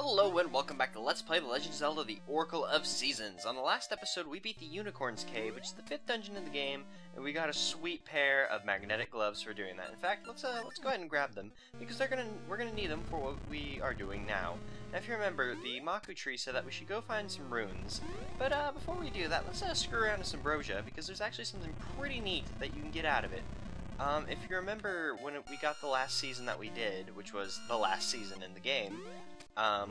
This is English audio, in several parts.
Hello and welcome back to Let's Play The Legend of Zelda: The Oracle of Seasons. On the last episode, we beat the Unicorn's Cave, which is the 5th dungeon in the game, and we got a sweet pair of magnetic gloves for doing that. In fact, let's go ahead and grab them, because we're gonna need them for what we are doing now. Now, if you remember, the Maku tree said that we should go find some runes, but before we do that, let's screw around to Subrosian, because there's actually something pretty neat that you can get out of it. If you remember when we got the last season that we did, which was the last season in the game,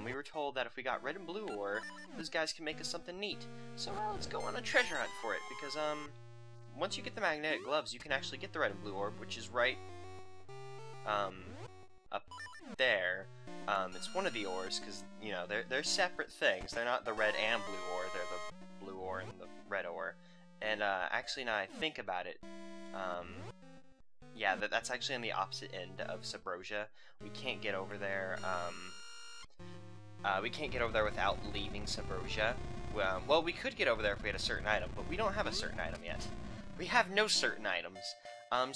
we were told that if we got red and blue ore, those guys can make us something neat. So, let's go on a treasure hunt for it, because, once you get the magnetic gloves, you can actually get the red and blue orb, which is right, up there. It's one of the ores, because, you know, they're separate things. They're not the red and blue ore, they're the blue ore and the red ore. And, actually, now I think about it, yeah, that's actually on the opposite end of Subrosian. We can't get over there, we can't get over there without leaving Subrosian. Well, we could get over there if we had a certain item, but we don't have a certain item yet. We have no certain items.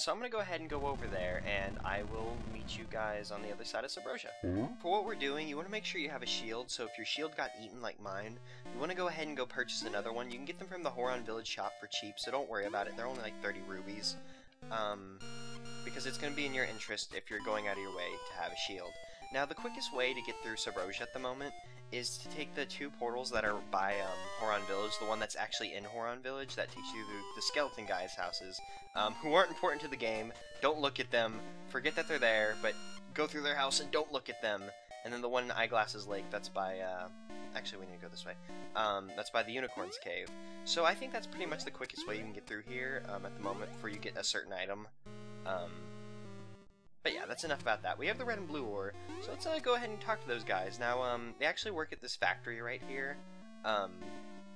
So I'm going to go ahead and go over there, and I will meet you guys on the other side of Subrosian. For what we're doing, you want to make sure you have a shield, so if your shield got eaten like mine, you want to go ahead and go purchase another one. You can get them from the Horon Village shop for cheap, so don't worry about it. They're only like 30 rubies. Because it's going to be in your interest if you're going out of your way to have a shield. Now, the quickest way to get through Subrosian at the moment is to take the two portals that are by Horon Village, the one that's actually in Horon Village that takes you to the skeleton guys' houses, who aren't important to the game. Don't look at them, forget that they're there, but go through their house and don't look at them. And then the one in Eyeglasses Lake, that's by, actually we need to go this way, that's by the Unicorn's Cave. So I think that's pretty much the quickest way you can get through here, at the moment, before you get a certain item. But yeah, that's enough about that. We have the red and blue ore, so let's go ahead and talk to those guys. Now, they actually work at this factory right here.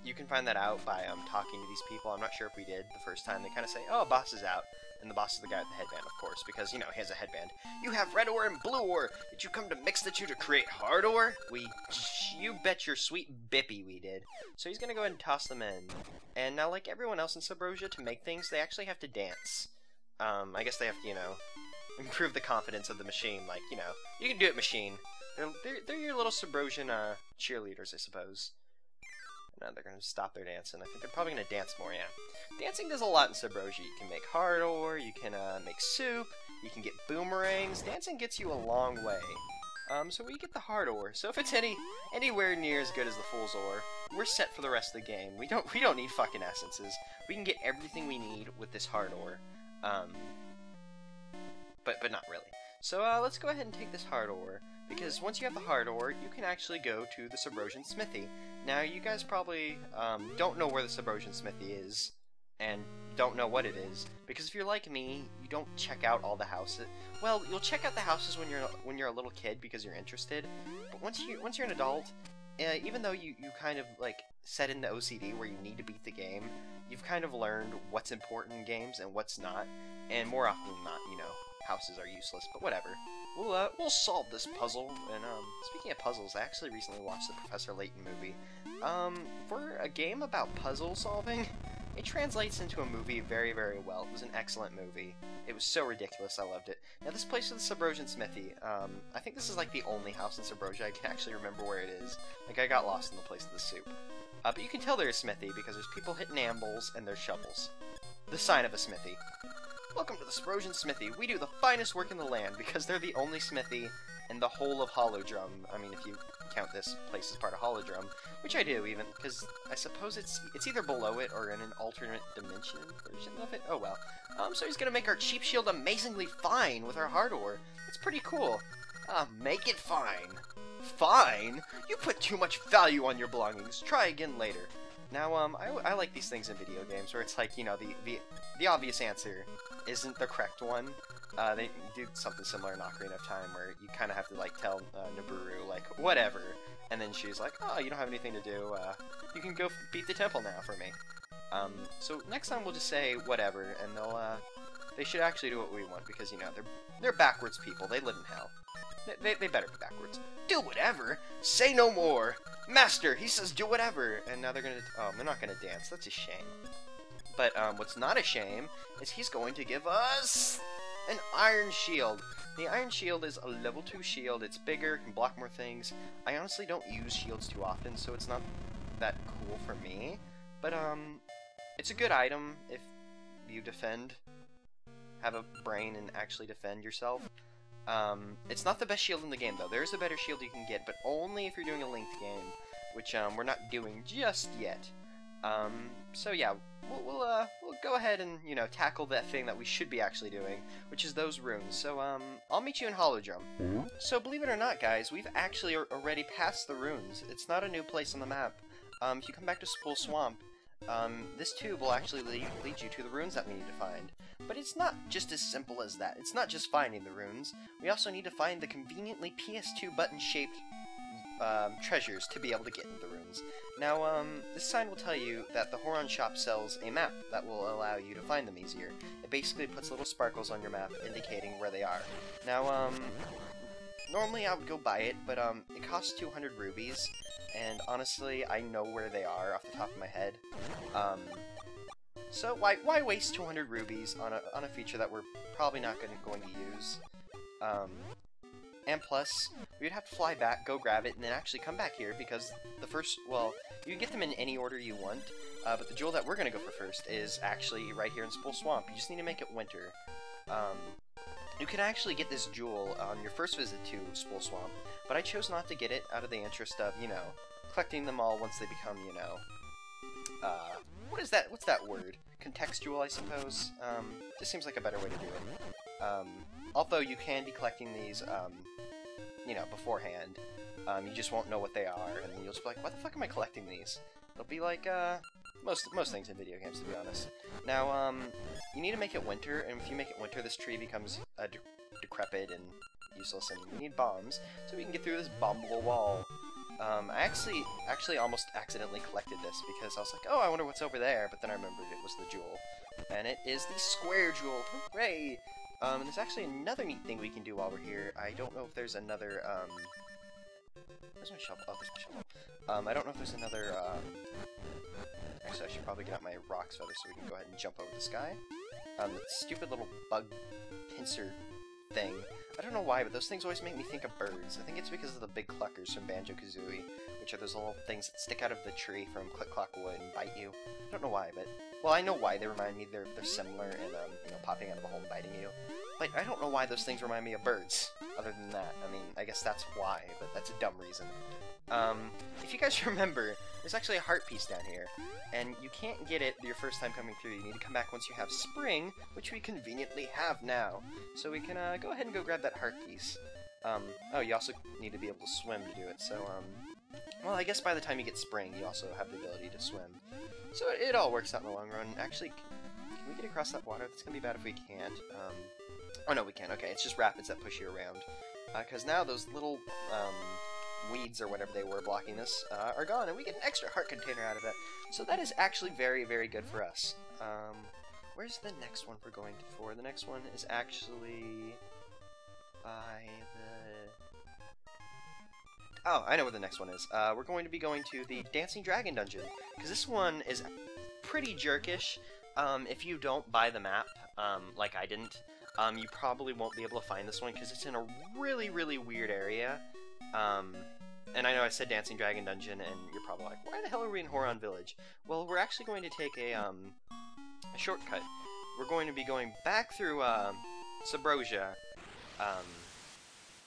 You can find that out by talking to these people. I'm not sure if we did the first time. They kind of say, oh, boss is out. And the boss is the guy with the headband, of course, because, you know, he has a headband. You have red ore and blue ore! Did you come to mix the two to create hard ore? You bet your sweet bippy we did. So he's gonna go ahead and toss them in. And now, like everyone else in Subrosian, to make things, they actually have to dance. I guess they have to, you know, improve the confidence of the machine, like, you know, you can do it, machine. They're your little Subrosian, cheerleaders, I suppose. No, they're gonna stop their dancing. I think they're probably gonna dance more, yeah. Dancing does a lot in Subrosian. You can make hard ore, you can, make soup, you can get boomerangs. Dancing gets you a long way. So we get the hard ore. So if it's anywhere near as good as the fool's ore, we're set for the rest of the game. We don't need fucking essences. We can get everything we need with this hard ore. But not really. So let's go ahead and take this hard ore, because once you have the hard ore, you can actually go to the Subrosian smithy. Now, you guys probably don't know where the Subrosian smithy is, and don't know what it is, because if you're like me, you don't check out all the houses. Well, you'll check out the houses when you're a little kid because you're interested, but once you're an adult, even though you kind of like set in the OCD where you need to beat the game, you've kind of learned what's important in games and what's not, and more often than not, you know, houses are useless, but whatever. We'll solve this puzzle. And speaking of puzzles, I actually recently watched the Professor Layton movie. For a game about puzzle solving, it translates into a movie very, very well. It was an excellent movie. It was so ridiculous, I loved it. Now, this place is the Subrosian smithy. I think this is like the only house in Subrosian I can actually remember where it is. Like, I got lost in the place of the soup. But you can tell they're a smithy because there's people hitting anvils and there's shovels. The sign of a smithy. Welcome to the Subrosian smithy. We do the finest work in the land because they're the only smithy in the whole of Holodrum. I mean, if you count this place as part of Holodrum, which I do even, because I suppose it's either below it or in an alternate dimension version of it. Oh well. So he's gonna make our cheap shield amazingly fine with our hard ore. It's pretty cool. Make it fine. Fine? You put too much value on your belongings. Try again later. Now, I like these things in video games where it's like, you know, the obvious answer isn't the correct one. They do something similar in Ocarina of Time where you kind of have to, like, tell Naburu, like, whatever. And then she's like, oh, you don't have anything to do. You can go beat the temple now for me. So next time we'll just say whatever, and they should actually do what we want because, you know, they're backwards people. They live in hell. They better be backwards. Do whatever! Say no more! Master, he says do whatever! And now they're not gonna dance. That's a shame. But, what's not a shame is he's going to give us An iron shield! The iron shield is a level 2 shield, it's bigger, can block more things. I honestly don't use shields too often, so it's not that cool for me. But, it's a good item if you defend. Have a brain and actually defend yourself. It's not the best shield in the game, though. There is a better shield you can get, but only if you're doing a linked game, which, we're not doing just yet. So yeah, we'll go ahead and, you know, tackle that thing that we should be actually doing, which is those runes. So, I'll meet you in Holodrum. So, believe it or not, guys, we've actually already passed the runes. It's not a new place on the map. If you come back to Spool Swamp, this tube will actually lead you to the runes that we need to find. But it's not just as simple as that. It's not just finding the runes. We also need to find the conveniently PS2 button-shaped treasures to be able to get into the runes. Now, this sign will tell you that the Horon shop sells a map that will allow you to find them easier. It basically puts little sparkles on your map indicating where they are. Now, normally I would go buy it, but it costs 200 rubies, and honestly, I know where they are off the top of my head. So why waste 200 rubies on a feature that we're probably not going to use? And plus, we'd have to fly back, go grab it, and then actually come back here, because the first, well, you can get them in any order you want, but the jewel that we're going to go for first is actually right here in Spool Swamp. You just need to make it winter. You can actually get this jewel on your first visit to Spool Swamp, but I chose not to get it out of the interest of, you know, collecting them all once they become, you know, what is that? What's that word? Contextual, I suppose? This seems like a better way to do it. Although you can be collecting these, you know, beforehand. You just won't know what they are, and then you'll just be like, why the fuck am I collecting these? It'll be like, most things in video games, to be honest. Now, you need to make it winter, and if you make it winter, this tree becomes decrepit and useless, and we need bombs, so we can get through this bombable wall. I actually almost accidentally collected this, because I was like, oh, I wonder what's over there, but then I remembered it was the jewel. And it is the square jewel! Hooray! And there's actually another neat thing we can do while we're here. I don't know if there's another, where's my shovel? Oh, there's my shovel. I don't know if there's another, actually, I should probably get out my rocks feather so we can go ahead and jump over this guy. The stupid little bug pincer thing. I don't know why, but those things always make me think of birds. I think it's because of the big cluckers from Banjo-Kazooie, which are those little things that stick out of the tree from Click Clock Wood and bite you. I don't know why, but... Well, I know why they remind me. They're similar and, you know, popping out of a hole and biting you. But I don't know why those things remind me of birds, other than that. I mean, I guess that's why, but that's a dumb reason. If you guys remember, there's actually a heart piece down here, and you can't get it your first time coming through. You need to come back once you have spring, which we conveniently have now. So we can, go ahead and go grab that heart piece. Oh, you also need to be able to swim to do it, so, well, I guess by the time you get spring, you also have the ability to swim. So it all works out in the long run. Actually, can we get across that water? That's gonna be bad if we can't. Oh no, we can. Okay, it's just rapids that push you around. Because now those little, weeds or whatever they were blocking us, are gone, and we get an extra heart container out of it. So that is actually very, very good for us. Where's the next one we're going for? The next one is actually by the... Oh, I know where the next one is. We're going to be going to the Dancing Dragon Dungeon, because this one is pretty jerkish. If you don't buy the map, like I didn't, you probably won't be able to find this one, because it's in a really, really weird area. And I know I said Dancing Dragon Dungeon, and you're probably like, why the hell are we in Horon Village? Well, we're actually going to take a shortcut. We're going to be going back through, Subrosian,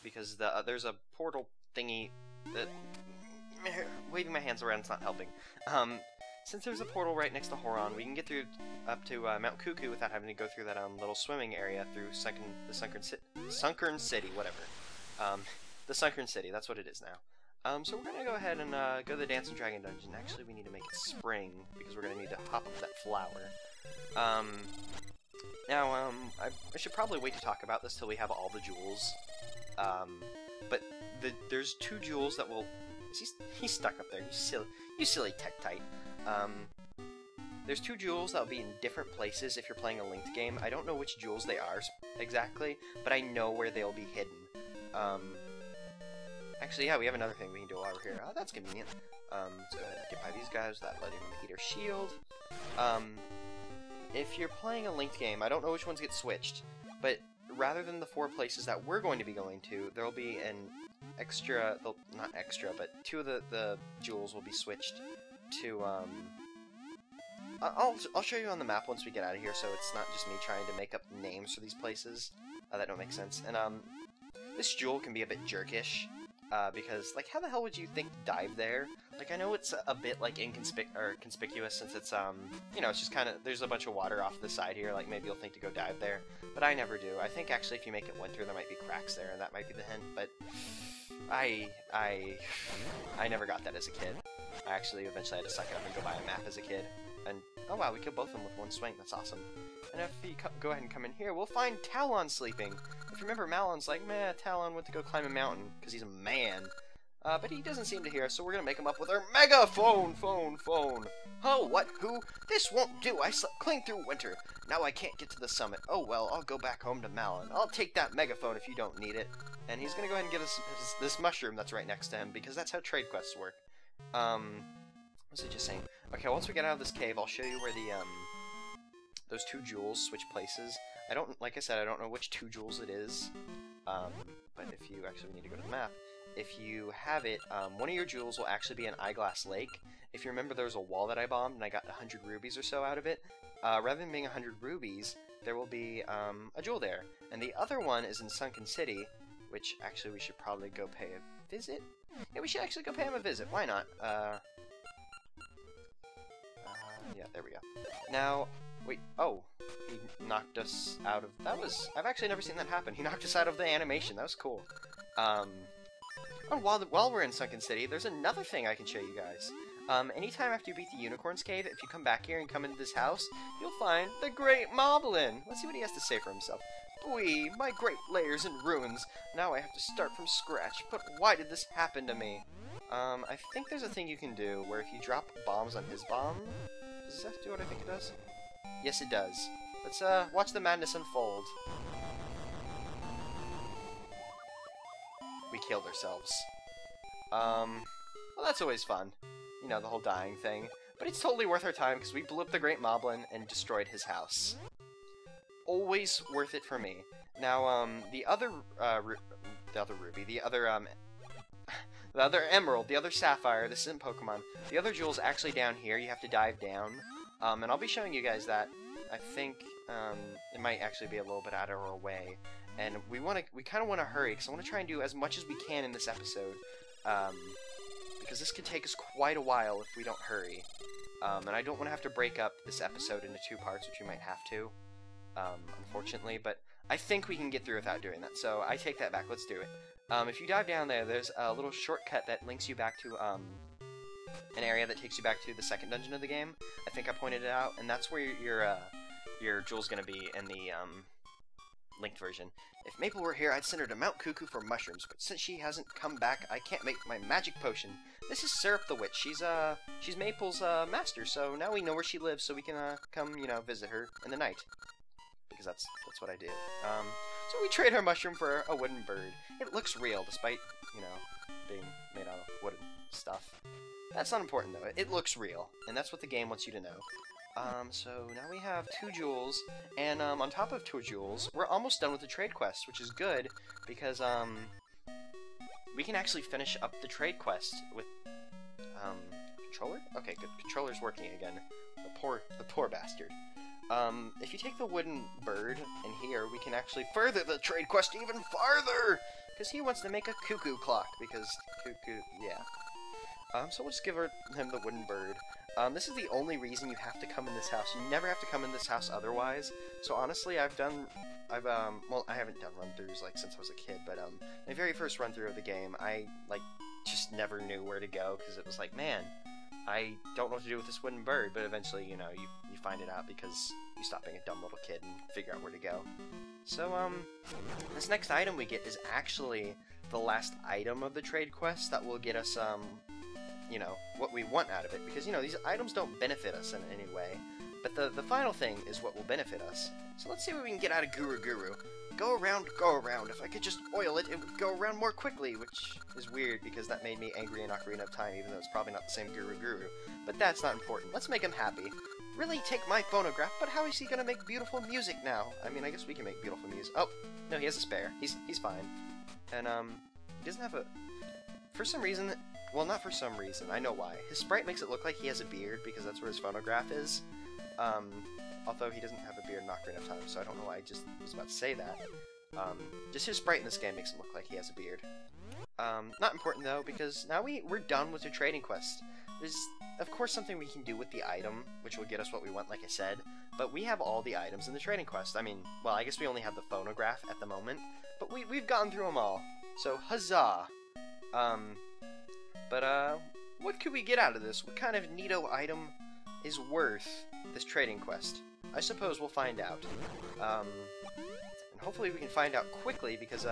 because there's a portal thingy that... Waving my hands around is not helping. Since there's a portal right next to Horon, we can get through up to Mount Cuckoo without having to go through that little swimming area through the Sunken City, whatever. The Sunken City, that's what it is now. So we're gonna go ahead and go to the Dancing Dragon Dungeon. Actually, we need to make it spring, because we're gonna need to hop up that flower. Now, I should probably wait to talk about this till we have all the jewels. But there's 2 jewels that will... He's stuck up there, you silly Tektite. There's 2 jewels that will be in different places if you're playing a linked game. I don't know which jewels they are exactly, but I know where they'll be hidden. Actually, yeah, we have another thing we can do while we're here. Oh, that's convenient. Let's go ahead and get by these guys without letting them eat our shield. If you're playing a linked game, I don't know which ones get switched, but rather than the 4 places that we're going to be going to, there will be an extra, not extra, but 2 of the jewels will be switched to, I'll show you on the map once we get out of here, so it's not just me trying to make up names for these places that don't make sense. And, this jewel can be a bit jerkish, because, like, how the hell would you think to dive there? Like, I know it's a bit, like, conspicuous since it's, you know, it's just kind of, there's a bunch of water off the side here, like, maybe you'll think to go dive there, but I never do. I think, actually, if you make it winter, there might be cracks there, and that might be the hint, but I never got that as a kid. I actually eventually had to suck it up and go buy a map as a kid, and, oh wow, we killed both of them with one swing, that's awesome. And if you go ahead and come in here, we'll find Talon sleeping. If you remember, Malon's like, meh, Talon went to go climb a mountain, because he's a man. But he doesn't seem to hear us, so we're gonna make him up with our megaphone, phone. Oh, what? Who? This won't do. I slept clean through winter. Now I can't get to the summit. Oh, well, I'll go back home to Malon. I'll take that megaphone if you don't need it. And he's gonna go ahead and give us this mushroom that's right next to him, because that's how trade quests work. What was I just saying? Okay, once we get out of this cave, I'll show you where the, those 2 jewels switch places. Like I said, I don't know which 2 jewels it is, but if you actually need to go to the map, if you have it, one of your jewels will actually be an eyeglass lake. If you remember, there was a wall that I bombed, and I got 100 rubies or so out of it. Rather than being 100 rubies, there will be a jewel there. And the other one is in Sunken City, which actually we should probably go pay a visit. Yeah, we should actually go pay him a visit. Why not? Yeah, there we go. Now, wait, oh, he knocked us out of, I've actually never seen that happen. He knocked us out of the animation. That was cool. Oh, while we're in Sunken City, there's another thing I can show you guys. Anytime after you beat the Unicorn's Cave, if you come back here and come into this house, you'll find the Great Moblin. Let's see what he has to say for himself. Bwee, my great layers in ruins. Now I have to start from scratch, but why did this happen to me? I think there's a thing you can do where if you drop bombs on his bomb, does that do what I think it does? Yes, it does. Let's, watch the madness unfold. We killed ourselves. Well, that's always fun. You know, the whole dying thing. But it's totally worth our time, because we blew up the Great Moblin and destroyed his house. Always worth it for me. Now, the other ruby, the other emerald, the other sapphire, this isn't Pokemon. The other jewel's actually down here. You have to dive down. And I'll be showing you guys that. I think, it might actually be a little bit out of our way. And we kind of want to hurry, because I want to try and do as much as we can in this episode. Because this could take us quite a while if we don't hurry. And I don't want to have to break up this episode into 2 parts, which we might have to, unfortunately. But I think we can get through without doing that, so I take that back. Let's do it. If you dive down there, there's a little shortcut that links you back to, an area that takes you back to the second dungeon of the game. I think I pointed it out, and that's where your jewel's gonna be in the, linked version. If Maple were here, I'd send her to Mount Cuckoo for mushrooms, but since she hasn't come back, I can't make my magic potion. This is Syrup the Witch. She's Maple's, master, so now we know where she lives, so we can, come, you know, visit her in the night. Because that's what I do. So we trade our mushroom for a wooden bird. It looks real, despite, you know, being made out of wooden stuff. That's not important, though. It looks real, and that's what the game wants you to know. So now we have 2 jewels, and, on top of 2 jewels, we're almost done with the trade quest, which is good, because, we can actually finish up the trade quest with, controller? Okay, good. Controller's working again. The poor bastard. If you take the wooden bird in here, we can actually further the trade quest even farther! Because he wants to make a cuckoo clock, because cuckoo, yeah. So we'll just give him the wooden bird. This is the only reason you have to come in this house. You never have to come in this house otherwise. So honestly, well, I haven't done run-throughs, like, since I was a kid, but, my very first run-through of the game, I, like, just never knew where to go, because it was like, man, I don't know what to do with this wooden bird, but eventually, you know, you find it out because you stop being a dumb little kid and figure out where to go. So, this next item we get is actually the last item of the trade quest that will get us, you know, what we want out of it, because, you know, these items don't benefit us in any way, but the final thing is what will benefit us. So let's see what we can get out of Guru Guru. Go around, if I could just oil it, it would go around more quickly, which is weird, because that made me angry in Ocarina of Time, even though it's probably not the same Guru Guru. But that's not important. Let's make him happy. really take my phonograph, but how is he gonna make beautiful music now? I mean, I guess we can make beautiful music. Oh, no, he has a spare. He's fine. And, he doesn't have a... For some reason... Well, not for some reason. I know why. His sprite makes it look like he has a beard, because that's where his phonograph is. Although he doesn't have a beard in Ocarina of Time, so I don't know why I just was about to say that. Just his sprite in this game makes him look like he has a beard. Not important, though, because now we're done with the trading quest. There's, of course, something we can do with the item, which will get us what we want, like I said, but we have all the items in the trading quest. I mean, well, I guess we only have the phonograph at the moment, but we've gotten through them all. So, huzzah! What could we get out of this? What kind of neato item is worth this trading quest? I suppose we'll find out. And hopefully we can find out quickly, because,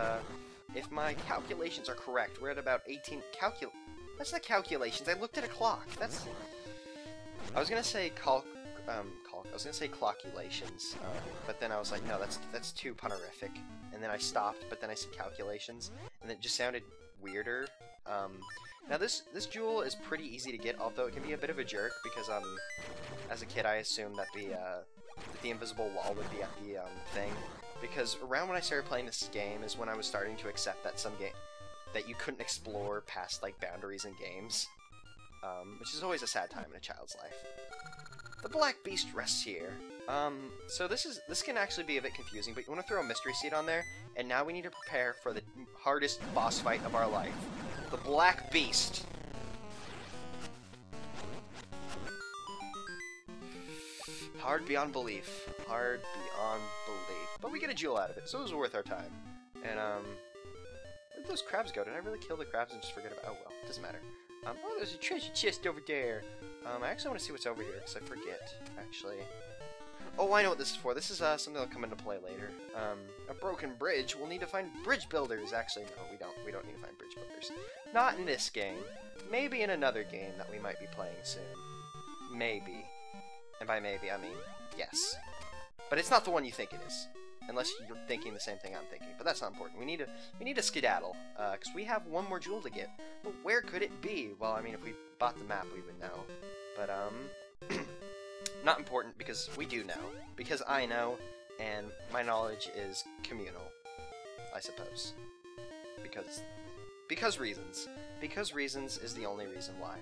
if my calculations are correct, we're at about 18... That's not calculations, I looked at a clock. That's... I was gonna say I was gonna say clockulations, but then I was like, no, that's too punerific. And then I stopped, but then I said calculations, and it just sounded weirder. Now this jewel is pretty easy to get, although it can be a bit of a jerk, because, as a kid I assumed that the invisible wall would be at the, thing. Because around when I started playing this game is when I was starting to accept that that you couldn't explore past, like, boundaries in games. Which is always a sad time in a child's life. The Black Beast rests here. So this can actually be a bit confusing, but you want to throw a mystery seed on there, and now we need to prepare for the hardest boss fight of our life. The Black Beast. Hard beyond belief. Hard beyond belief. But we get a jewel out of it, so it was worth our time. And, where'd those crabs go? Did I really kill the crabs and just forget about... Oh, well, doesn't matter. Oh, there's a treasure chest over there. I actually want to see what's over here, because I forget, actually. Oh, I know what this is for. This is, something that'll come into play later. A broken bridge. We'll need to find bridge builders. Actually, no, we don't. We don't need to find bridge builders. Not in this game. Maybe in another game that we might be playing soon. Maybe. And by maybe, I mean yes. But it's not the one you think it is. Unless you're thinking the same thing I'm thinking. But that's not important. We need to skedaddle. Because we have one more jewel to get. But where could it be? Well, I mean, if we bought the map, we would know. But, not important, because we do know. Because I know, and my knowledge is communal. I suppose. Because reasons. Because reasons is the only reason why.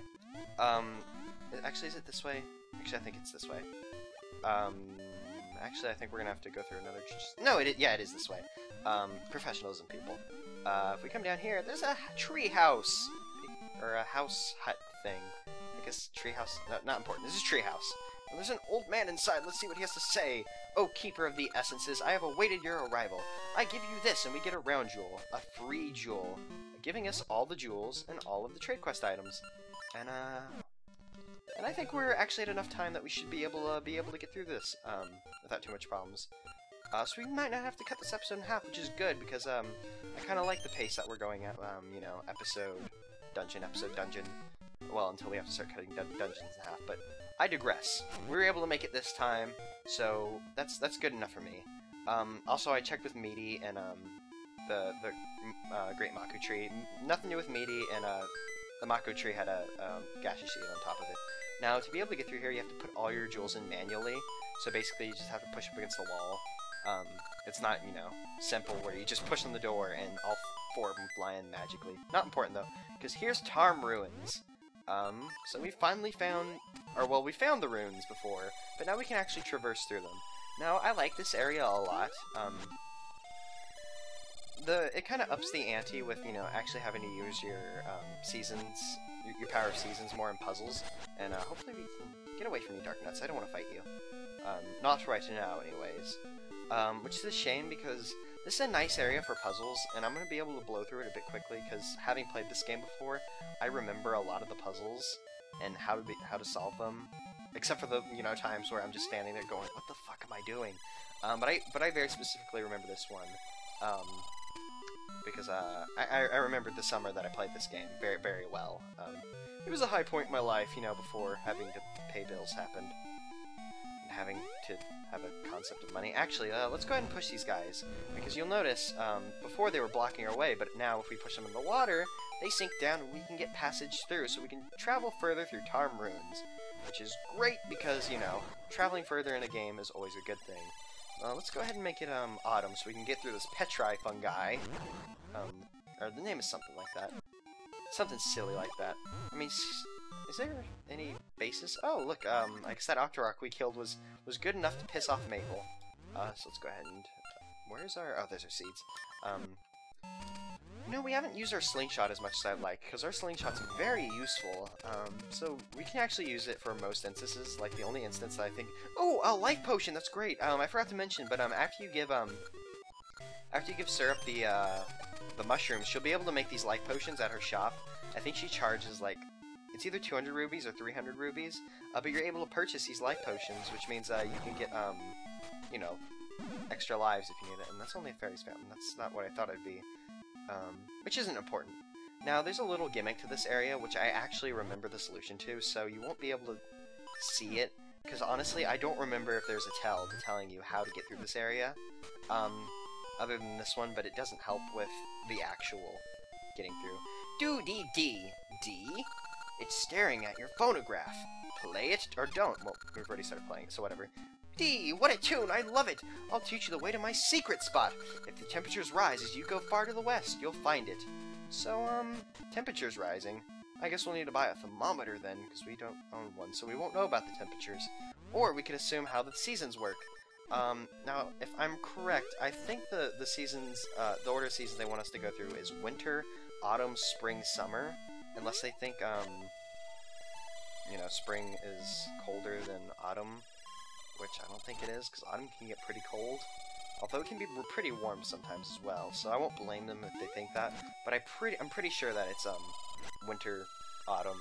Actually, is it this way? Actually, I think it's this way. Actually, I think we're gonna have to go through another... No, yeah, it is this way. Professionalism, people. If we come down here, there's a tree house! Or a house hut thing. I guess tree house... No, not important. This is tree house. And there's an old man inside. Let's see what he has to say. Oh, keeper of the essences, I have awaited your arrival. I give you this, and we get a round jewel. A free jewel. Giving us all the jewels and all of the trade quest items. And I think we're actually at enough time that we should be able to get through this without too much problems. So we might not have to cut this episode in half, which is good, because I kind of like the pace that we're going at, you know, episode, dungeon. Well, until we have to start cutting dungeons in half, but I digress. We were able to make it this time, so that's good enough for me. Also, I checked with Meaty and the Great Maku Tree. Nothing new with Meaty, and the Maku Tree had a gaseous shield on top of it. Now, to be able to get through here, you have to put all your jewels in manually, so basically you just have to push up against the wall. It's not, you know, simple where you just push on the door and all 4 of them fly in magically. Not important, though, because here's Tarm Ruins. So we finally found, or well, we found the ruins before, but now we can actually traverse through them. Now, I like this area a lot. It kind of ups the ante with, you know, actually having to use your seasons, your power of seasons more in puzzles, and hopefully we can get away from you, Dark Nuts. I don't want to fight you. Not right now, anyways. Which is a shame, because this is a nice area for puzzles, and I'm going to be able to blow through it a bit quickly, because having played this game before, I remember a lot of the puzzles and how to solve them, except for the, you know, times where I'm just standing there going, what the fuck am I doing? But I very specifically remember this one. Because I remembered the summer that I played this game very, very well. It was a high point in my life, you know, before having to pay bills happened. having to have a concept of money. Actually, let's go ahead and push these guys, because you'll notice before they were blocking our way, but now if we push them in the water, they sink down and we can get passage through, so we can travel further through Tarm ruins, which is great because, you know, traveling further in a game is always a good thing. Let's go ahead and make it autumn so we can get through this petri fungi. Or the name is something like that. Something silly like that. I mean, is there any basis? Oh, look, I guess that Octorok we killed was good enough to piss off Maple. So let's go ahead and... where's our... oh, there's our seeds. You know, we haven't used our slingshot as much as I'd like, because our slingshot's very useful. So we can actually use it for most instances, like the only instance that I think... oh, a life potion, that's great! I forgot to mention, but after you give Syrup the mushrooms, she'll be able to make these life potions at her shop. I think she charges, like, it's either 200 rubies or 300 rubies, but you're able to purchase these life potions, which means you can get, you know, extra lives if you need it, and that's only a fairy's fountain. That's not what I thought it'd be. Which isn't important. Now, there's a little gimmick to this area, which I actually remember the solution to, so you won't be able to see it, because honestly, I don't remember if there's a tell telling you how to get through this area, other than this one, but it doesn't help with the actual getting through. Do-dee-dee. D? It's staring at your phonograph. Play it or don't. Well, we've already started playing it, so whatever. D, what a tune! I love it! I'll teach you the way to my secret spot. If the temperatures rise as you go far to the west, you'll find it. So, temperatures rising. I guess we'll need to buy a thermometer then, because we don't own one, so we won't know about the temperatures. Or we could assume how the seasons work. Now, if I'm correct, I think the seasons, the order of seasons they want us to go through is winter, autumn, spring, summer. Unless they think, you know, spring is colder than autumn. Which I don't think it is, because autumn can get pretty cold. Although it can be pretty warm sometimes as well, so I won't blame them if they think that. But I'm pretty sure that it's winter, autumn,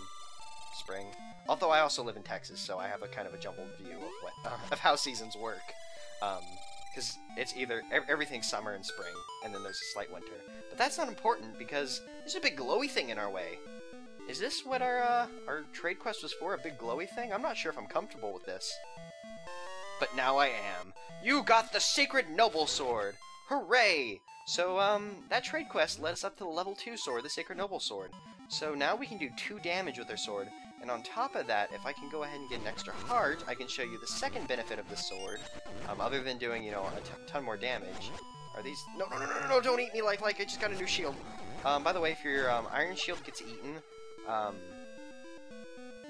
spring. Although I also live in Texas, so I have a kind of a jumbled view of what of how seasons work. Because it's either everything's summer and spring, and then there's a slight winter. But that's not important because there's a big glowy thing in our way. Is this what our trade quest was for? A big glowy thing? I'm not sure if I'm comfortable with this. But now I am. You got the Sacred Noble Sword! Hooray! So, that trade quest led us up to the level 2 sword, the Sacred Noble Sword. So now we can do 2 damage with our sword, and on top of that, if I can go ahead and get an extra heart, I can show you the second benefit of the sword, other than doing, you know, a ton more damage. Are these... No, don't eat me like I just got a new shield. By the way, if your iron shield gets eaten,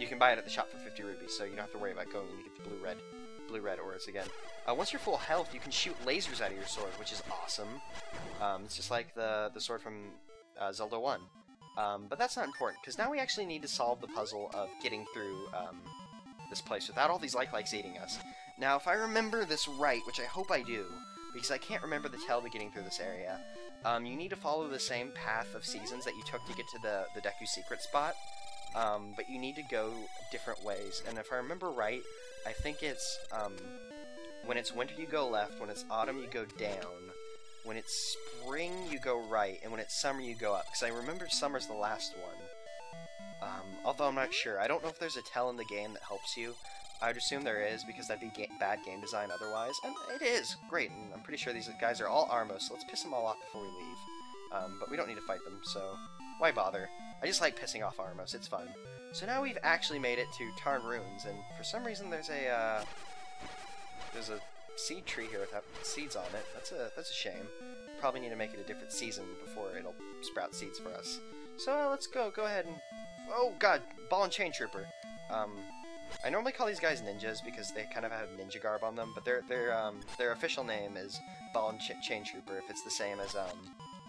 you can buy it at the shop for 50 rubies, so you don't have to worry about going and you get the blue-red auras again. Once you're full health, you can shoot lasers out of your sword, which is awesome. It's just like the sword from Zelda 1. But that's not important, because now we actually need to solve the puzzle of getting through this place without all these like-likes eating us. Now, if I remember this right, which I hope I do, because I can't remember the tell to getting through this area, you need to follow the same path of seasons that you took to get to the Deku secret spot, but you need to go different ways. And if I remember right, I think it's, when it's winter you go left, when it's autumn you go down, when it's spring you go right, and when it's summer you go up, because I remember summer's the last one. Although I'm not sure. I don't know if there's a tell in the game that helps you. I would assume there is, because that'd be bad game design otherwise, and it is! Great, and I'm pretty sure these guys are all Armos, so let's piss them all off before we leave. But we don't need to fight them, so why bother? I just like pissing off Armos, it's fun. So now we've actually made it to Tarn Ruins, and for some reason there's a seed tree here without seeds on it. That's a shame. Probably need to make it a different season before it'll sprout seeds for us. So let's go ahead and... Oh god, Ball and Chain Trooper. I normally call these guys ninjas because they kind of have ninja garb on them, but their official name is Ball and Chain Trooper, if it's the same as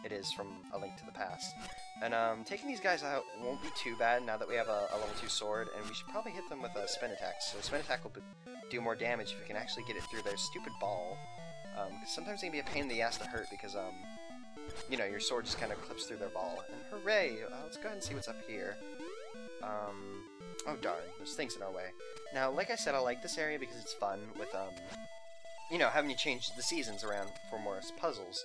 it is from A Link to the Past. And taking these guys out won't be too bad now that we have a level 2 sword, and we should probably hit them with a spin attack. So spin attack will do more damage if we can actually get it through their stupid ball. Because sometimes they can be a pain in the ass to hurt because, you know, your sword just kind of clips through their ball. And hooray! Let's go ahead and see what's up here. Oh darn, there's things in our way. Now, like I said, I like this area because it's fun with, you know, having you change the seasons around for more puzzles.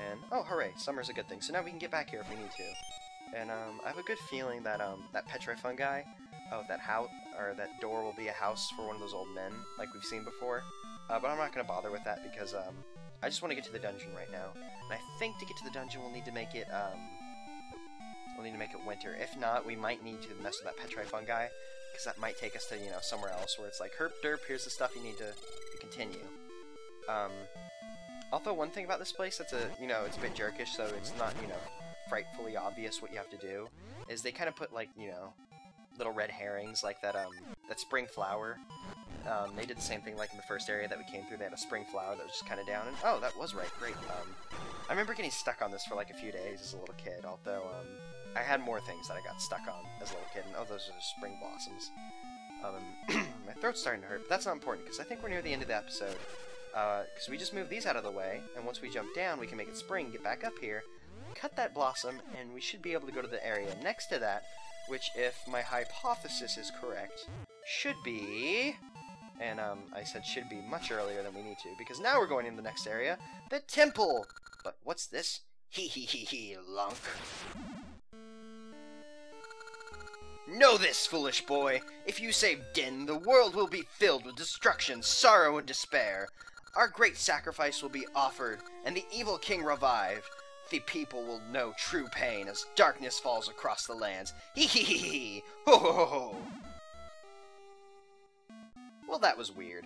And, oh hooray, summer's a good thing. So now we can get back here if we need to. And I have a good feeling that that Petri fungi, that house or that door will be a house for one of those old men, like we've seen before. But I'm not gonna bother with that because I just want to get to the dungeon right now. And I think to get to the dungeon we'll need to make it winter. If not, we might need to mess with that Petri fungi because that might take us to somewhere else where it's like herp derp. Here's the stuff you need to continue. Although one thing about this place that's it's a bit jerkish, so it's not frightfully obvious what you have to do, is they kind of put like little red herrings like that spring flower. They did the same thing like in the first area that we came through. They had a spring flower that was just kind of down, and oh, that was right, great. I remember getting stuck on this for like a few days as a little kid, although I had more things that I got stuck on as a little kid, and oh, those are just spring blossoms. My throat's starting to hurt, but that's not important because I think we're near the end of the episode. Because we just moved these out of the way, and once we jump down, we can make it spring, get back up here, cut that blossom, and we should be able to go to the area next to that, which, if my hypothesis is correct, should be... And I said should be much earlier than we need to, because now we're going in the next area, the temple! But what's this? Hee hee hee hee, lunk. Know this, foolish boy! If you save Din, the world will be filled with destruction, sorrow, and despair. Our great sacrifice will be offered, and the evil king revived. The people will know true pain as darkness falls across the lands. Hee hee hee hee! Ho ho ho ho! Well, that was weird.